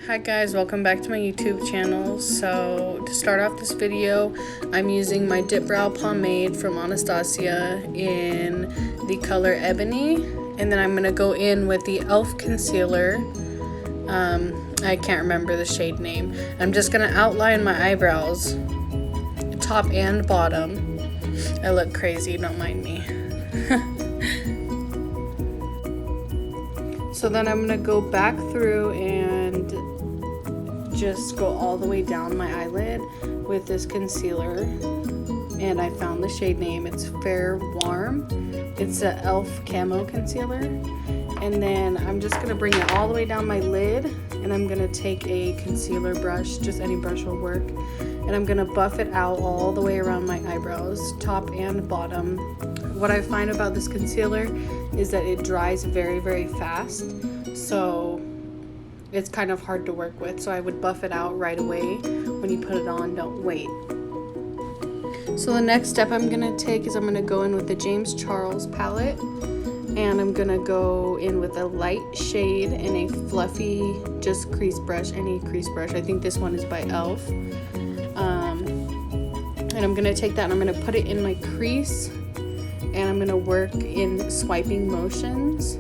Hi guys, welcome back to my YouTube channel. So to start off this video, I'm using my Dip Brow Pomade from Anastasia in the color Ebony, and then I'm going to go in with the e.l.f. concealer. I can't remember the shade name. I'm just going to outline my eyebrows, top and bottom. I look crazy, don't mind me. So then I'm going to go back through and just go all the way down my eyelid with this concealer, and I found the shade name. It's Fair Warm. It's a e.l.f. camo concealer, and then I'm just gonna bring it all the way down my lid, and I'm gonna take a concealer brush, just any brush will work, and I'm gonna buff it out all the way around my eyebrows, top and bottom. What I find about this concealer is that it dries very, very fast, so it's kind of hard to work with, so I would buff it out right away when you put it on, don't wait. So the next step I'm going to take is I'm going to go in with the James Charles palette, and I'm going to go in with a light shade and a fluffy just crease brush, any crease brush. I think this one is by e.l.f. And I'm going to take that and I'm going to put it in my crease, and I'm going to work in swiping motions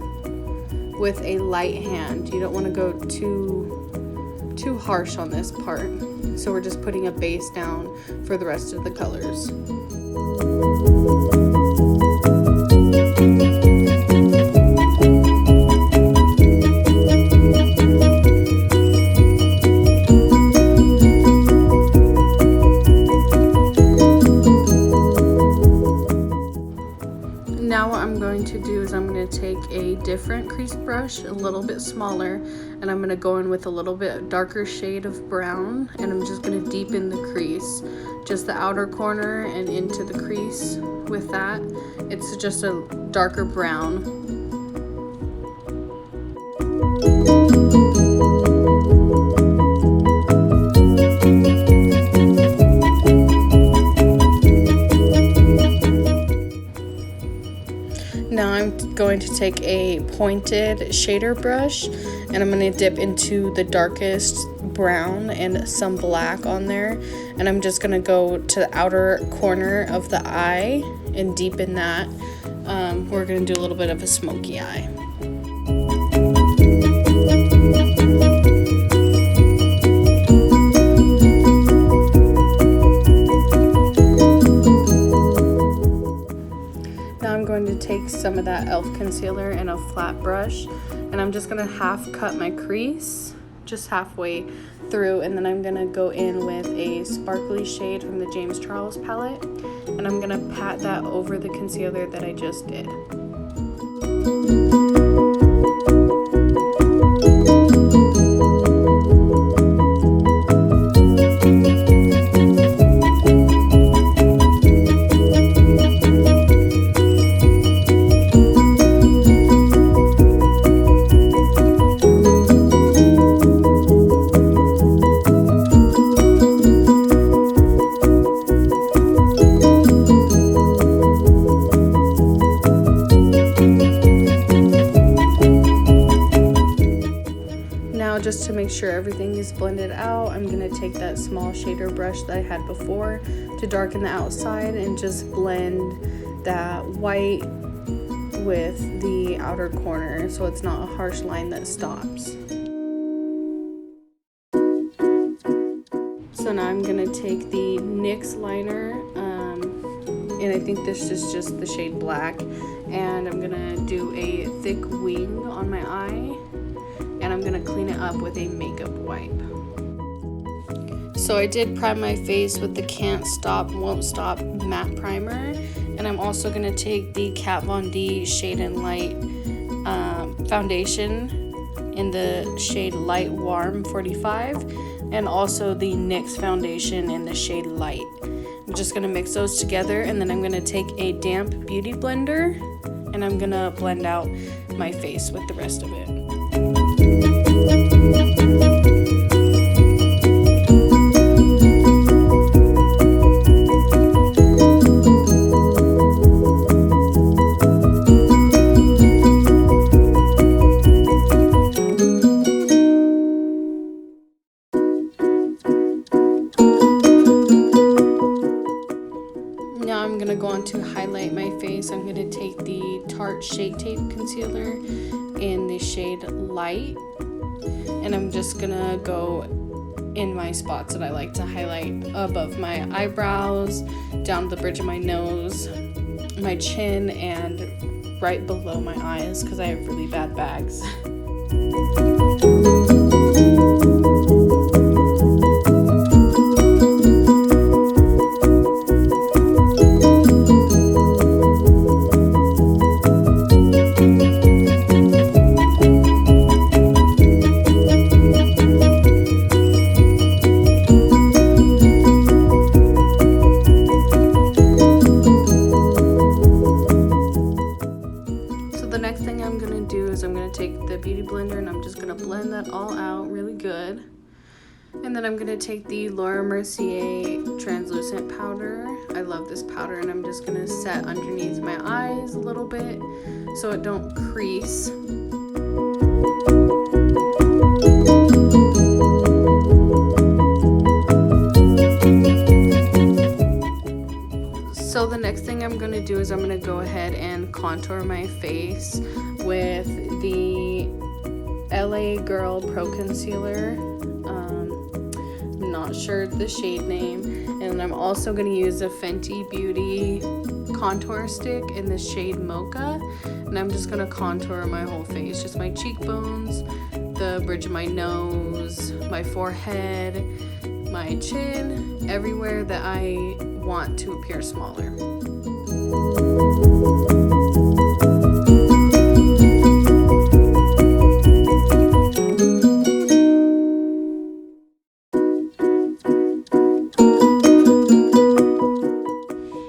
with a light hand. You don't want to go too harsh on this part. So we're just putting a base down for the rest of the colors. Now what I'm going to do is I'm going to take a different crease brush, a little bit smaller, and I'm going to go in with a little bit darker shade of brown, and I'm just going to deepen the crease, just the outer corner and into the crease with that. It's just a darker brown. Now I'm going to take a pointed shader brush, and I'm going to dip into the darkest brown and some black on there, and I'm just going to go to the outer corner of the eye and deepen that. We're going to do a little bit of a smoky eye. To take some of that e.l.f. concealer in a flat brush, and I'm just going to half cut my crease just halfway through, and then I'm going to go in with a sparkly shade from the James Charles palette, and I'm going to pat that over the concealer that I just did. Just to make sure everything is blended out, I'm going to take that small shader brush that I had before to darken the outside and just blend that white with the outer corner so it's not a harsh line that stops. So now I'm going to take the NYX liner, and I think this is just the shade black, and I'm going to do a thick wing on my eye, and I'm gonna clean it up with a makeup wipe. So I did prime my face with the Cant Stop Won't Stop matte primer, and I'm also gonna take the Kat Von D Shade and Light foundation in the shade Light Warm 45, and also the NYX foundation in the shade Light. I'm just gonna mix those together, and then I'm gonna take a damp beauty blender, and I'm gonna blend out my face with the rest of it. gonna go on to highlight my face. I'm gonna take the Tarte Shade Tape Concealer in the shade Light, and I'm just gonna go in my spots that I like to highlight, above my eyebrows, down the bridge of my nose, my chin, and right below my eyes because I have really bad bags. The next thing I'm going to do is I'm going to take the beauty blender and I'm just going to blend that all out really good. And then I'm going to take the Laura Mercier translucent powder. I love this powder, and I'm just going to set underneath my eyes a little bit so it don't crease. So the next thing I'm going to do is I'm going to go ahead and contour my face with the LA Girl Pro Concealer. Not sure the shade name. And I'm also going to use a Fenty Beauty contour stick in the shade Mocha. And I'm just going to contour my whole face, just my cheekbones, the bridge of my nose, my forehead, my chin, everywhere that I want to appear smaller.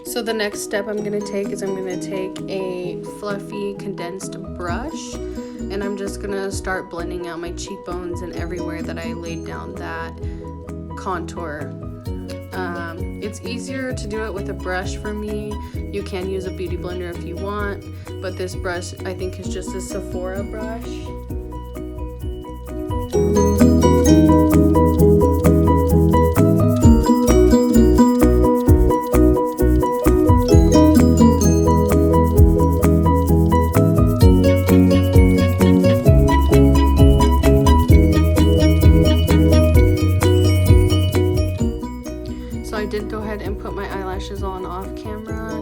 So the next step I'm going to take is I'm going to take a fluffy condensed brush, and I'm just going to start blending out my cheekbones and everywhere that I laid down that contour. It's easier to do it with a brush for me. You can use a beauty blender if you want, but this brush I think is just a Sephora brush. I did go ahead and put my eyelashes on off camera.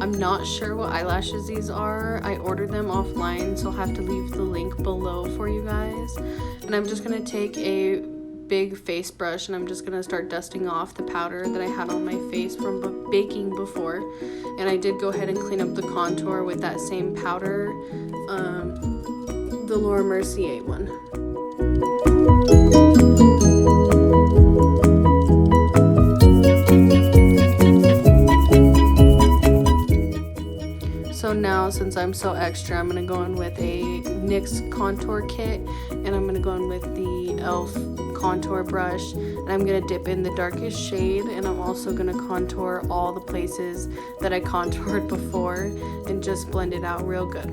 I'm not sure what eyelashes these are. I ordered them offline, so I'll have to leave the link below for you guys. And I'm just going to take a big face brush and I'm just going to start dusting off the powder that I had on my face from baking before. And I did go ahead and clean up the contour with that same powder, the Laura Mercier one. So now, since I'm so extra, I'm going to go in with a NYX contour kit, and I'm going to go in with the e.l.f. contour brush, and I'm going to dip in the darkest shade, and I'm also going to contour all the places that I contoured before and just blend it out real good.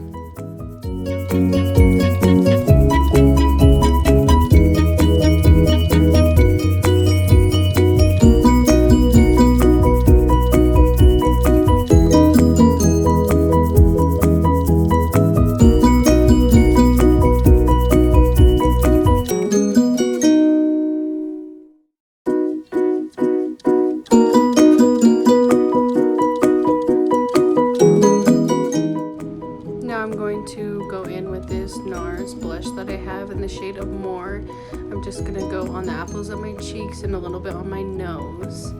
To go in with this NARS blush that I have in the shade of More. I'm just going to go on the apples of my cheeks and a little bit on my nose.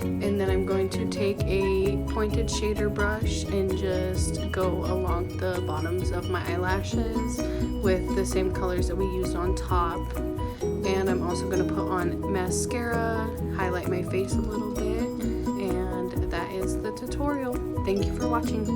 And then I'm going to take a pointed shader brush and just go along the bottoms of my eyelashes with the same colors that we used on top. And I'm also going to put on mascara, highlight my face a little bit, and that is the tutorial. Thank you for watching.